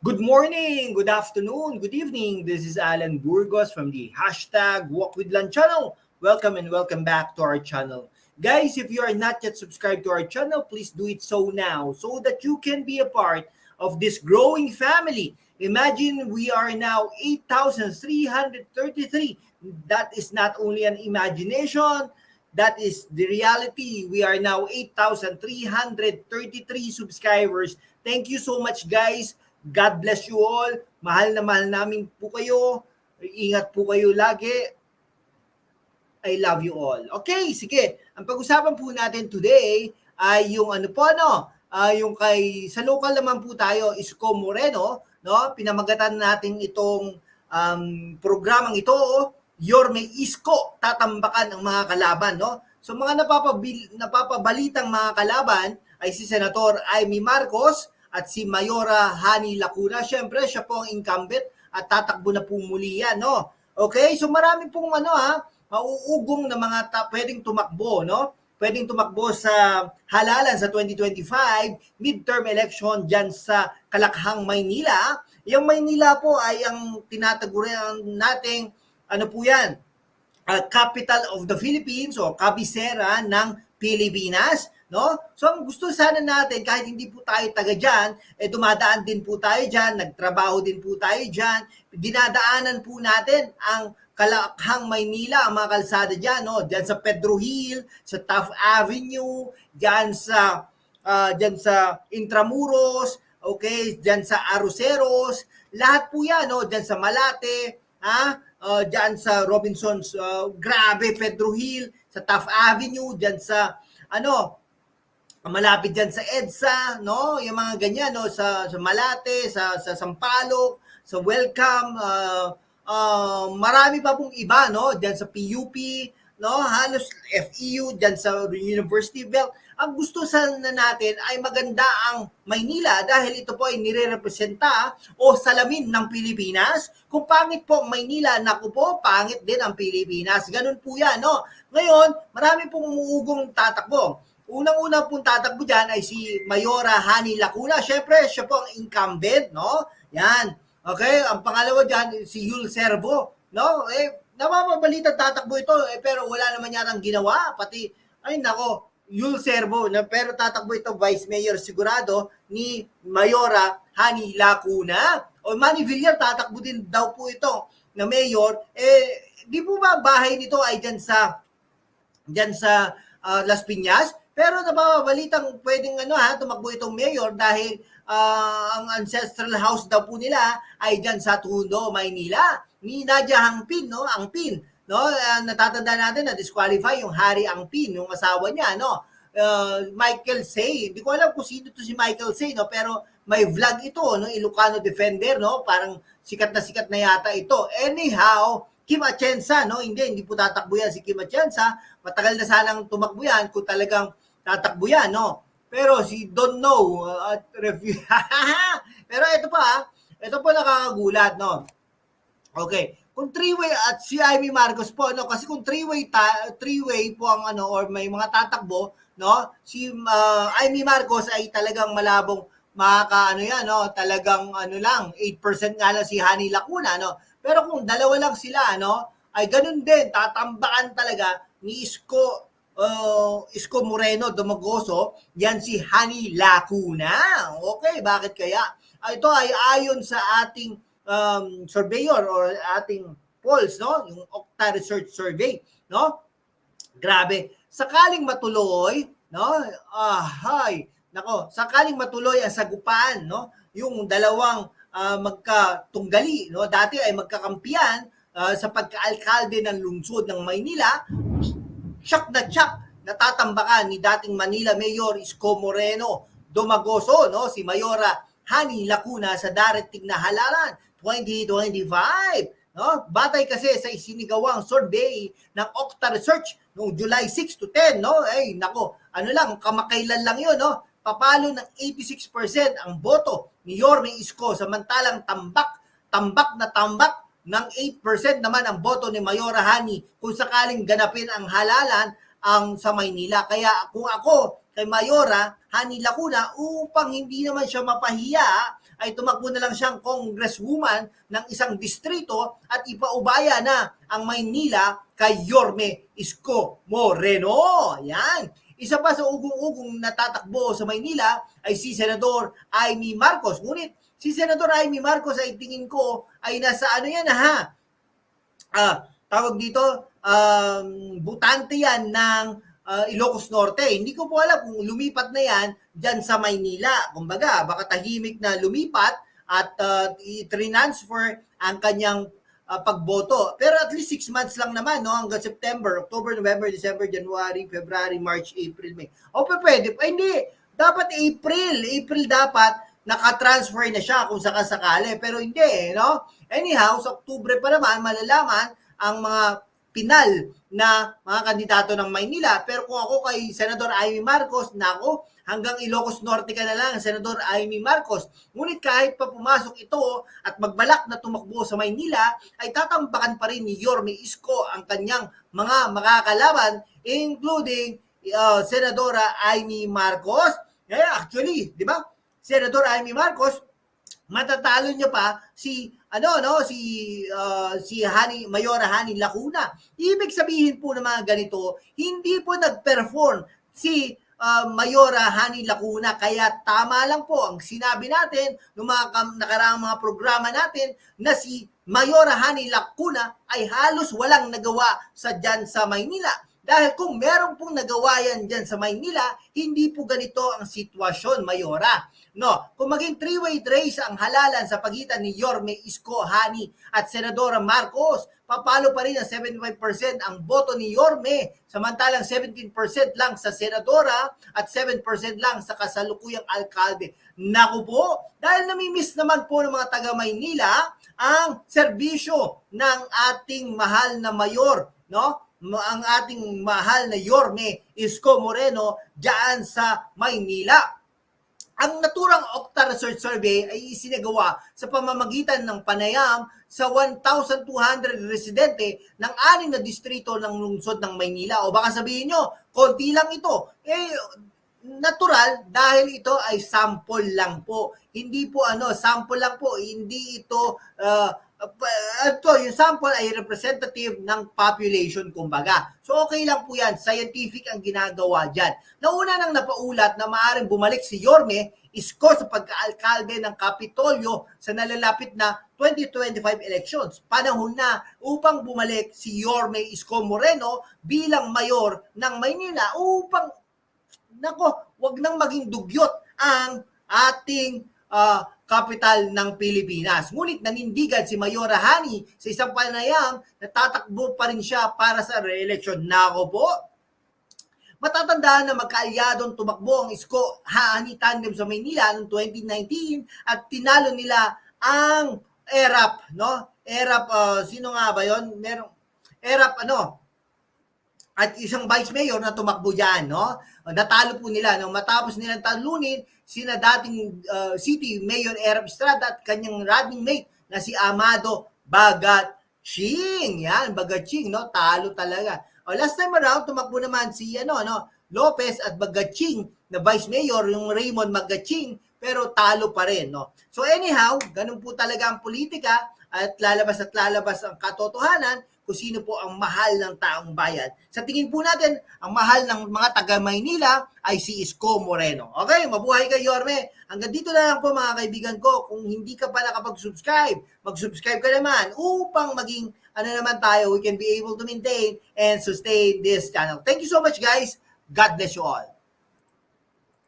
Good morning, good afternoon, good evening. This is Alan Burgos from the hashtag Walk with Lan channel. Welcome and welcome back to our channel. Guys, if you are not yet subscribed to our channel, please do it so now so that you can be a part of this growing family. Imagine we are now 8,333. That is not only an imagination, that is the reality. We are now 8,333 subscribers. Thank you so much, guys. God bless you all. Mahal na mahal namin po kayo. Ingat po kayo lagi. I love you all. Okay, sige. Ang pag-usapan po natin today ay yung yung sa local naman po tayo, Isko Moreno, no? Pinamagatan natin itong programang ito, Yorme Isko, tatambakan ang mga kalaban, no? So mga napapabalitang mga kalaban ay si Senator Amy Marcos at si Mayora Hani Lacuna. Siyempre, siya po ang incumbent at tatakbo na po muli yan, no? Okay, so marami pong mauugong na mga pwedeng tumakbo, no? Pwedeng tumakbo sa halalan sa 2025 midterm election dyan sa Kalakhang, Maynila. Yung Maynila po ay ang tinataguran nating capital of the Philippines o kabisera ng Pilipinas, no? So ang gusto sana natin, kahit hindi po tayo taga dyan, dumadaan din po tayo dyan, nagtrabaho din po tayo dyan, dinadaanan po natin ang Kalakhang, Maynila, ang mga kalsada dyan, no? Dyan sa Pedro Hill, sa Taft Avenue, dyan sa Intramuros, okay, dyan sa Arroceros, lahat po yan, no? Dyan sa Malate, dyan sa Robinsons, grabe, Pedro Hill, sa Taft Avenue, dyan sa malapit dyan sa EDSA, no? Yung mga ganyan, no? Sa Malate, sa Sampaloc, sa Welcome, marami pa pong iba, no? Diyan sa PUP, no? Halos FEU, diyan sa University Belt. Ang gusto sana natin ay maganda ang Maynila dahil ito po ay nire-representa o salamin ng Pilipinas. Kung pangit po ang Maynila, naku po, pangit din ang Pilipinas. Ganun po yan, no? Ngayon, marami pong umuugong tatakbo. Unang-una pong tatakbo dyan ay si Mayora Hani Lacuna. Siyempre, siya po ang incumbent, no? Yan. Okay, ang pangalawa dyan, si Yul Servo, no? Napapabalita tatakbo ito, pero wala naman yatang ginawa, pati, Yul Servo, pero tatakbo ito, Vice Mayor sigurado, ni Mayora Hani Lacuna. O Manny Villar, tatakbo din daw po ito, na mayor, di po ba bahay nito ay dyan sa Las Piñas? Pero napapabalitang pwedeng tumakbo itong mayor dahil ang ancestral house daw po nila ay dyan sa Tondo, Maynila. Ni Nadia Angpin, no? Angpin, no? Natatanda natin na disqualify yung Harry Angpin, yung asawa niya, no? Michael Say, hindi ko alam kung sino to si Michael Say, no? Pero may vlog ito, no? Ilocano Defender, no? Parang sikat na yata ito. Anyhow, Kim Atienza, no? Hindi po tatakbo yan si Kim Atienza. Matagal na sanang tumakbo yan kung talagang tatakbo yan, no? Pero si Don't Know pero ito po nakakagulat, no? Okay, kung three-way at si Amy Marcos po, no? Kasi kung three-way po ang or may mga tatakbo, no? Si Amy Marcos ay talagang malabong no? Talagang lang 8% nga lang si Hani Lacuna, no? Pero kung dalawa lang sila, no? Ay ganun din, tatambakan talaga ni Isko Moreno Domagoso, yan si Hani Lacuna. Okay, bakit kaya? Ito ay ayon sa ating surveyor or ating polls, no? Yung Okta Research Survey, no? Grabe. Sakaling matuloy, no? Sakaling matuloy ang sagupaan, no? Yung dalawang magkatunggali, no? Dati ay magkakampiyan sa pagkaalkalde ng lungsod ng Maynila. Tsak natatambakan ni dating Manila Mayor Isko Moreno Domagoso, no? Si Mayora Hani Lacuna sa darating na halalan 2025, no? Batay kasi sa isinigawang survey ng Okta Research noong July 6 to 10, no? Kamakailan lang 'yon, no? Papalo ng 86% ang boto ni Yorme Isko, samantalang tambak ng 8% naman ang boto ni Mayora Hani kung sakaling ganapin ang halalan sa Maynila. Kaya kung ako kay Mayora Hani Lacuna, upang hindi naman siya mapahiya ay tumakbo na lang siyang congresswoman ng isang distrito at ipaubaya na ang Maynila kay Yorme Isko Moreno. Yan. Isa pa sa ugong-ugong natatakbo sa Maynila ay si Senador Amy Marcos. Ngunit si Senador Amy Marcos ay tingin ko ay nasa ano yan ha? Tawag dito, butante yan ng Ilocos Norte. Hindi ko po alam kung lumipat na yan dyan sa Maynila. Kumbaga, baka tahimik na lumipat at i-transfer ang kanyang pagboto. Pero at least 6 months lang naman, no? Hanggang September, October, November, December, January, February, March, April, May. O pwede. Hindi. Dapat April. April dapat nakatransfer na siya kung sakasakali. Pero hindi, no? Anyhow, sa Octubre pa naman, malalaman ang mga pinal na mga kandidato ng Maynila. Pero kung ako kay Senador Amy Marcos, nako, hanggang Ilocos Norte ka na lang, Senador Amy Marcos. Ngunit kahit pa pumasok ito at magbalak na tumakbo sa Maynila, ay tatambakan pa rin ni Yorme Isko ang kanyang mga makakalaban, including Senadora Amy Marcos. Actually, di ba? Senador Amy Marcos, matatalo niya pa si Mayora Hani Lacuna. Ibig sabihin po ng mga ganito, hindi po nag-perform si Mayora Hani Lacuna, kaya tama lang po ang sinabi natin ng mga nakaraang mga programa natin na si Mayora Hani Lacuna ay halos walang nagawa dyan sa Maynila. Dahil kung meron pong nagawa yan dyan sa Maynila, hindi po ganito ang sitwasyon, Mayora. No, kung maging three-way race ang halalan sa pagitan ni Yorme Isko Hani at Senadora Marcos, papalo pa rin ang 75% ang boto ni Yorme, samantalang 17% lang sa Senadora at 7% lang sa kasalukuyang alkalde. Naku po, dahil namimiss naman po ng mga taga Maynila ang serbisyo ng ating mahal na mayor, no? Ang ating mahal na Yorme Isko Moreno diyan sa Maynila. Ang naturang Okta Research Survey ay isinagawa sa pamamagitan ng panayam sa 1,200 residente ng 6 na distrito ng lungsod ng Maynila. O baka sabihin nyo, konti lang ito. Natural dahil ito ay sample lang po. Hindi po sample lang po. Hindi ito yung sample ay representative ng population, kumbaga. So okay lang po yan, scientific ang ginagawa dyan. Nauna nang napaulat na maaaring bumalik si Yorme Isko sa pagka-alkalde ng Kapitolyo sa nalalapit na 2025 elections. Panahon na upang bumalik si Yorme Isko Moreno bilang mayor ng Maynila upang, wag nang maging dugyot ang ating kapital ng Pilipinas. Ngunit nanindigan si Mayora Hani sa isang panayam na tatakbo pa rin siya para sa re-election. Nako po, matatandaan na magkaalyadong tumakbo ang Isko Hani tandem sa Maynila noong 2019 at tinalo nila ang ERAP, no? ERAP, sino nga ba yon? ERAP at isang vice mayor na tumakbo diyan, no? Natalo po nila no, matapos nilang talunin sina dating City Mayor Erap Estrada at kanyang running mate na si Amado Bagaching. Yan, Bagaching, no? Talo talaga. Last time around tumakbo naman si Lopez at Bagaching na Vice Mayor, yung Raymond Bagaching, pero talo pa rin, no? So anyhow, ganun po talaga ang politika at lalabas ang katotohanan kung sino po ang mahal ng taong bayan. Sa tingin po natin, ang mahal ng mga taga Maynila ay si Isko Moreno. Okay, mabuhay kay Yorme. Hanggang dito na lang po mga kaibigan ko. Kung hindi ka pa nakapag-subscribe, mag-subscribe ka naman upang maging naman tayo, we can be able to maintain and sustain this channel. Thank you so much guys. God bless you all.